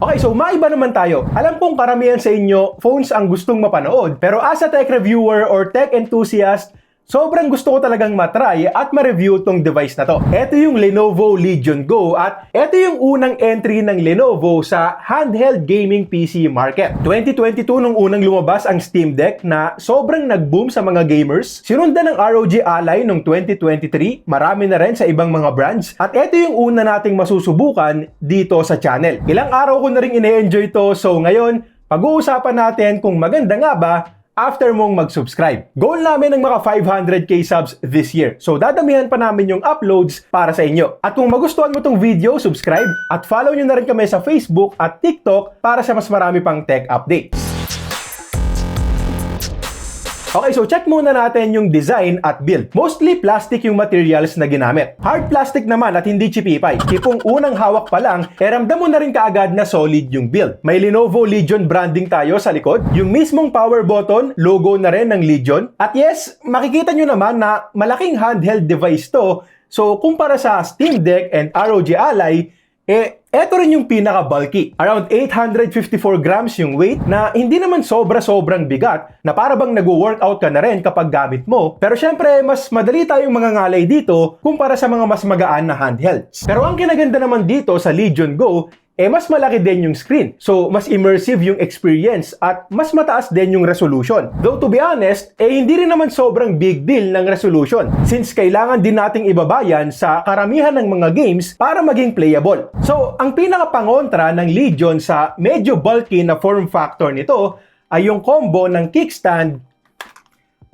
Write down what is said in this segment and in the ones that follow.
Okay, so maiba naman tayo. Alam kong karamihan sa inyo, phones ang gustong mapanood. Pero as a tech reviewer or tech enthusiast, sobrang gusto ko talagang matry at ma-review tong device na to. Ito yung Lenovo Legion Go at ito yung unang entry ng Lenovo sa handheld gaming PC market. 2022 nung unang lumabas ang Steam Deck na sobrang nag-boom sa mga gamers. Sinundan ng ROG Ally nung 2023, marami na rin sa ibang mga brands. At ito yung una nating masusubukan dito sa channel. Ilang araw ko na rin ine-enjoy to, so ngayon, pag-uusapan natin kung maganda nga ba after mong mag-subscribe. Goal namin ng maka 500k subs this year. So dadamihan pa namin yung uploads para sa inyo. At kung magustuhan mo tong video, subscribe at follow nyo na rin kami sa Facebook at TikTok para sa mas marami pang tech updates. Okay, so check muna natin yung design at build. Mostly plastic yung materials na ginamit. Hard plastic naman at hindi chipipay. Tipong unang hawak pa lang, ramdam mo na rin kaagad na solid yung build. May Lenovo Legion branding tayo sa likod. Yung mismong power button, logo na rin ng Legion. At yes, makikita nyo naman na malaking handheld device to. So kumpara sa Steam Deck and ROG Ally, eto rin yung pinaka-bulky. Around 854 grams yung weight na hindi naman sobra-sobrang bigat na para bang nag-workout ka na rin kapag gamit mo. Pero syempre, mas madali tayong mangangalay dito kumpara sa mga mas magaan na handhelds. Pero ang kinaganda naman dito sa Legion Go, mas malaki din yung screen. So, mas immersive yung experience at mas mataas din yung resolution. Though to be honest, hindi rin naman sobrang big deal ng resolution since kailangan din nating ibabayan sa karamihan ng mga games para maging playable. So, ang pinaka-pangontra ng Legion sa medyo bulky na form factor nito ay yung combo ng kickstand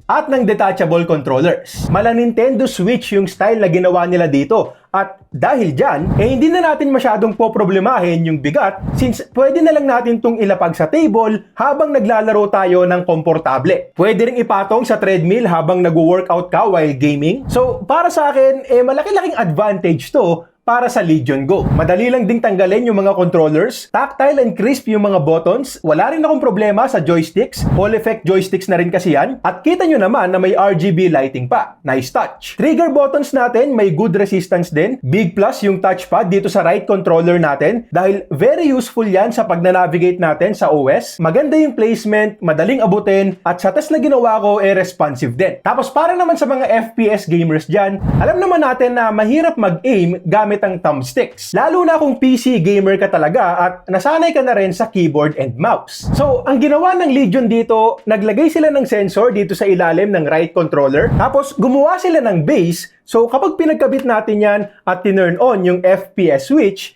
at ng detachable controllers. Mala Nintendo Switch yung style na ginawa nila dito. At dahil dyan, hindi na natin masyadong poproblemahin yung bigat since pwede na lang natin itong ilapag sa table habang naglalaro tayo ng komportable. Pwede ring ipatong sa treadmill habang nag-workout ka while gaming. So, para sa akin, malaki-laking advantage to para sa Legion Go. Madali lang ding tanggalin yung mga controllers, tactile and crisp yung mga buttons, wala rin akong problema sa joysticks, Hall effect joysticks na rin kasi yan, at kita nyo naman na may RGB lighting pa. Nice touch. Trigger buttons natin, may good resistance din. Big plus yung touchpad dito sa right controller natin dahil very useful yan sa pag-navigate natin sa OS. Maganda yung placement, madaling abutin, at sa test na ginawa ko, responsive din. Tapos para naman sa mga FPS gamers dyan, alam naman natin na mahirap mag-aim gamit ang thumbsticks. Lalo na kung PC gamer ka talaga at nasanay ka na rin sa keyboard and mouse. So, ang ginawa ng Legion dito, naglagay sila ng sensor dito sa ilalim ng right controller. Tapos, gumawa sila ng base. So, kapag pinagkabit natin yan at tinurn on yung FPS switch,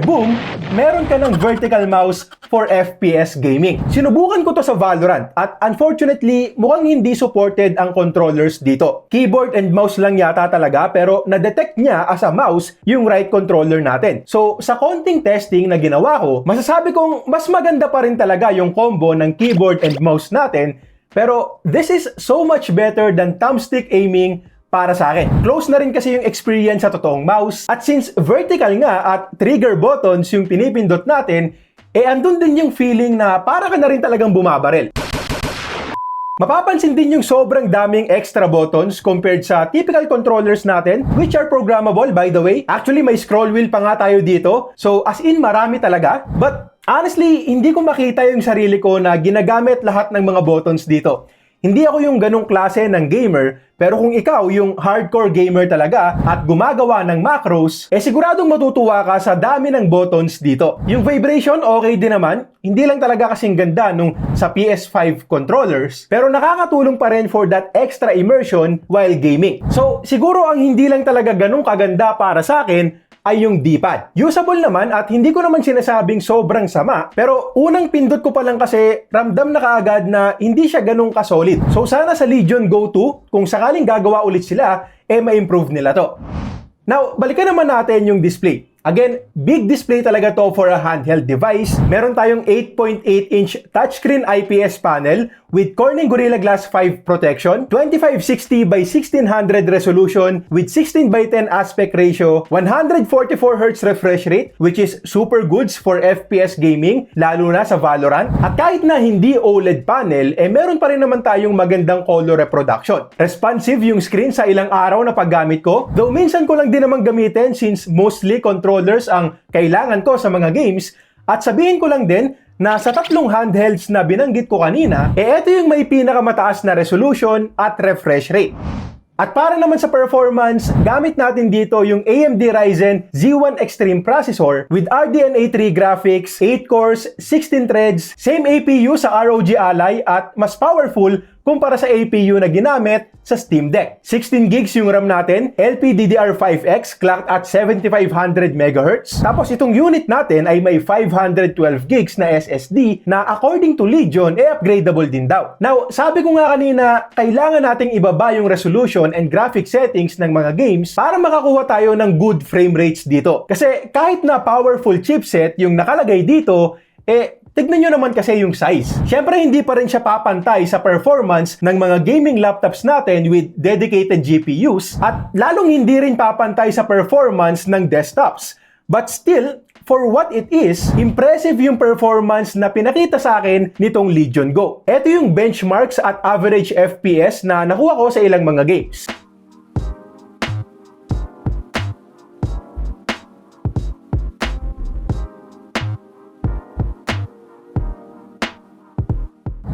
boom, meron ka ng vertical mouse for FPS gaming. Sinubukan ko to sa Valorant at unfortunately, mukhang hindi supported ang controllers dito. Keyboard and mouse lang yata talaga pero na-detect niya as a mouse yung right controller natin. So, sa konting testing na ginawa ko, masasabi kong mas maganda pa rin talaga yung combo ng keyboard and mouse natin pero this is so much better than thumbstick aiming para sa akin. Close na rin kasi yung experience sa totoong mouse at since vertical nga at trigger buttons yung pinipindot natin, andun din yung feeling na para ka na rin talagang bumabaril. Mapapansin din yung sobrang daming extra buttons compared sa typical controllers natin, which are programmable by the way. Actually, may scroll wheel pa nga tayo dito. So, as in, marami talaga. But, honestly, hindi ko makita yung sarili ko na ginagamit lahat ng mga buttons dito. Hindi ako yung ganong klase ng gamer, pero kung ikaw yung hardcore gamer talaga at gumagawa ng macros, siguradong matutuwa ka sa dami ng buttons dito. Yung vibration, okay din naman. Hindi lang talaga kasing ganda nung sa PS5 controllers, pero nakakatulong pa rin for that extra immersion while gaming. So, siguro ang hindi lang talaga ganong kaganda para sa akin ay yung D-pad. Usable naman at hindi ko naman sinasabing sobrang sama, pero unang pindot ko pa lang kasi ramdam na kaagad na hindi siya ganun ka-solid. So sana sa Legion Go 2, kung sakaling gagawa ulit sila, ma-improve nila to. Now, balikan naman natin yung display. Again, big display talaga to for a handheld device. Meron tayong 8.8-inch touchscreen IPS panel with Corning Gorilla Glass 5 protection, 2560 by 1600 resolution with 16 by 10 aspect ratio, 144Hz refresh rate which is super goods for FPS gaming, lalo na sa Valorant. At kahit na hindi OLED panel, meron pa rin naman tayong magandang color reproduction. Responsive yung screen sa ilang araw na paggamit ko, though minsan ko lang din naman gamitin since mostly controllers ang kailangan ko sa mga games. At sabihin ko lang din na sa tatlong handhelds na binanggit ko kanina, ito yung may pinakamataas na resolution at refresh rate. At para naman sa performance, gamit natin dito yung AMD Ryzen Z1 Extreme processor with RDNA 3 graphics, 8 cores, 16 threads, same APU sa ROG Ally at mas powerful kumpara sa APU na ginamit sa Steam Deck. 16 gigs yung RAM natin, LPDDR5X clocked at 7500 MHz. Tapos itong unit natin ay may 512 gigs na SSD na according to Legion, upgradable din daw. Now, sabi ko nga kanina, kailangan nating ibaba yung resolution and graphic settings ng mga games para makakuha tayo ng good frame rates dito. Kasi kahit na powerful chipset yung nakalagay dito, tignan nyo naman kasi yung size. Siyempre, hindi pa rin siya papantay sa performance ng mga gaming laptops natin with dedicated GPUs at lalong hindi rin papantay sa performance ng desktops. But still, for what it is, impressive yung performance na pinakita sa akin nitong Legion Go. Ito yung benchmarks at average FPS na nakuha ko sa ilang mga games.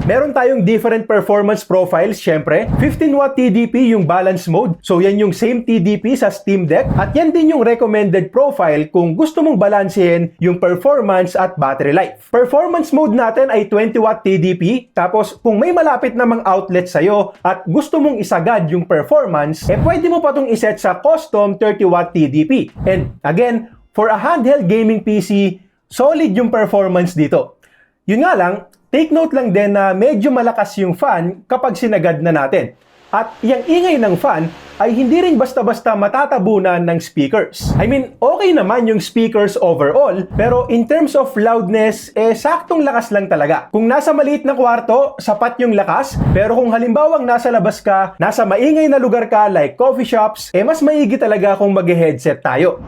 Meron tayong different performance profiles, syempre. 15W TDP yung balance mode. So yan yung same TDP sa Steam Deck. At yan din yung recommended profile kung gusto mong balansehin yung performance at battery life. Performance mode natin ay 20W TDP. Tapos kung may malapit namang outlet sa'yo at gusto mong isagad yung performance, pwede mo pa itong iset sa custom 30W TDP. And again, for a handheld gaming PC, solid yung performance dito. Yun nga lang, take note lang din na medyo malakas yung fan kapag sinagad na natin. At yung ingay ng fan ay hindi rin basta-basta matatabunan ng speakers. I mean, okay naman yung speakers overall, pero in terms of loudness, saktong lakas lang talaga. Kung nasa maliit na kwarto, sapat yung lakas, pero kung halimbawang nasa labas ka, nasa maingay na lugar ka like coffee shops, mas maigi talaga kung mag-headset tayo.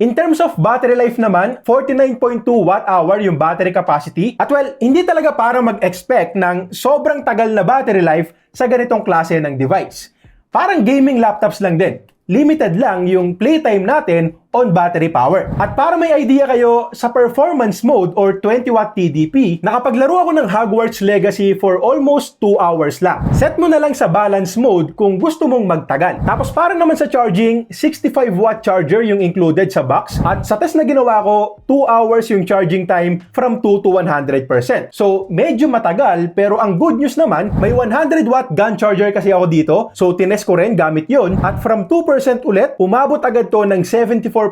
In terms of battery life naman, 49.2 Wh yung battery capacity. At well, hindi talaga para mag-expect ng sobrang tagal na battery life sa ganitong klase ng device. Parang gaming laptops lang din. Limited lang yung playtime natin on battery power. At para may idea kayo, sa performance mode or 20W TDP, nakapaglaro ako ng Hogwarts Legacy for almost 2 hours lang. Set mo na lang sa balance mode kung gusto mong magtagal. Tapos para naman sa charging, 65W charger yung included sa box. At sa test na ginawa ko, 2 hours yung charging time from 2 to 100%. So medyo matagal, pero ang good news naman, may 100W gun charger kasi ako dito. So tinest ko rin gamit yun. At from 2% ulit, umabot agad to ng 74%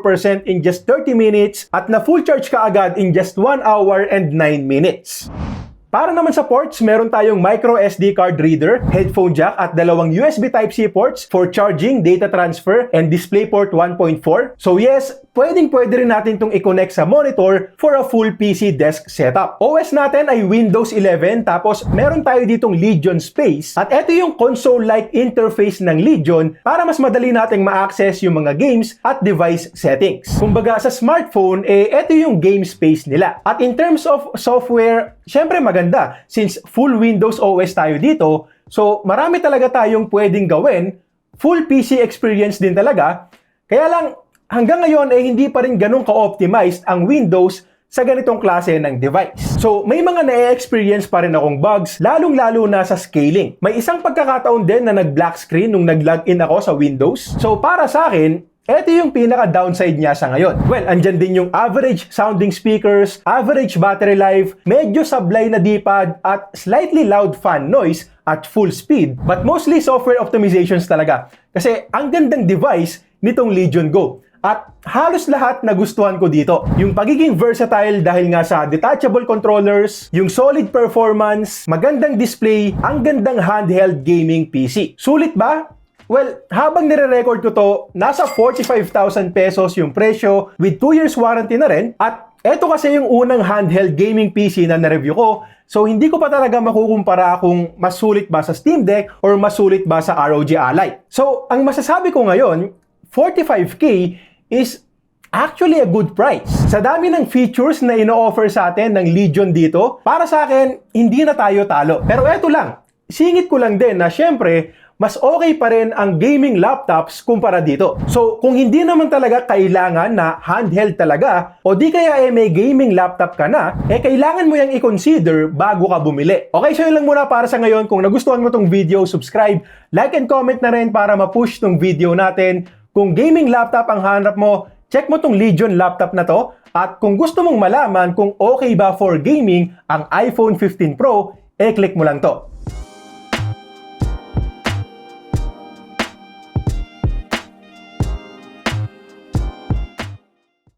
in just 30 minutes at na full charge ka agad in just 1 hour and 9 minutes. Para naman sa ports, meron tayong micro SD card reader, headphone jack at dalawang USB Type-C ports for charging, data transfer, and DisplayPort 1.4. So yes, pwede rin natin itong i-connect sa monitor for a full PC desk setup. OS natin ay Windows 11, tapos meron tayo ditong Legion Space at ito yung console-like interface ng Legion para mas madali nating ma-access yung mga games at device settings. Kumbaga sa smartphone, ito yung game space nila. At in terms of software, syempre maganda since full Windows OS tayo dito, so marami talaga tayong pwedeng gawin, full PC experience din talaga. Kaya lang, hanggang ngayon hindi pa rin ganun ka-optimized ang Windows sa ganitong klase ng device. So may mga na-experience pa rin akong bugs, lalong-lalo na sa scaling. May isang pagkakataon din na nag-black screen nung nag-login ako sa Windows. So para sa akin, ito yung pinaka-downside niya sa ngayon. Well, andyan din yung average sounding speakers, average battery life, medyo sablay na D-pad, at slightly loud fan noise at full speed. But mostly software optimizations talaga. Kasi ang gandang device nitong Legion Go. At halos lahat nagustuhan ko dito. Yung pagiging versatile dahil nga sa detachable controllers, yung solid performance, magandang display, ang gandang handheld gaming PC. Sulit ba? Well, habang nire-record ko to, nasa 45,000 pesos yung presyo with 2 years warranty na rin. At eto kasi yung unang handheld gaming PC na na-review ko. So hindi ko pa talaga makukumpara kung mas sulit ba sa Steam Deck or mas sulit ba sa ROG Ally. So ang masasabi ko ngayon, 45K is actually a good price. Sa dami ng features na ino-offer sa atin ng Legion dito, para sa akin, hindi na tayo talo. Pero eto lang, singit ko lang din na syempre, mas okay pa rin ang gaming laptops kumpara dito. So, kung hindi naman talaga kailangan na handheld talaga, o di kaya may gaming laptop ka na, kailangan mo yung i-consider bago ka bumili. Okay, so yun lang muna para sa ngayon. Kung nagustuhan mo tong video, subscribe, like and comment na rin para ma-push tong video natin. Kung gaming laptop ang hanap mo, check mo tong Legion laptop na to. At kung gusto mong malaman kung okay ba for gaming ang iPhone 15 Pro, click mo lang to.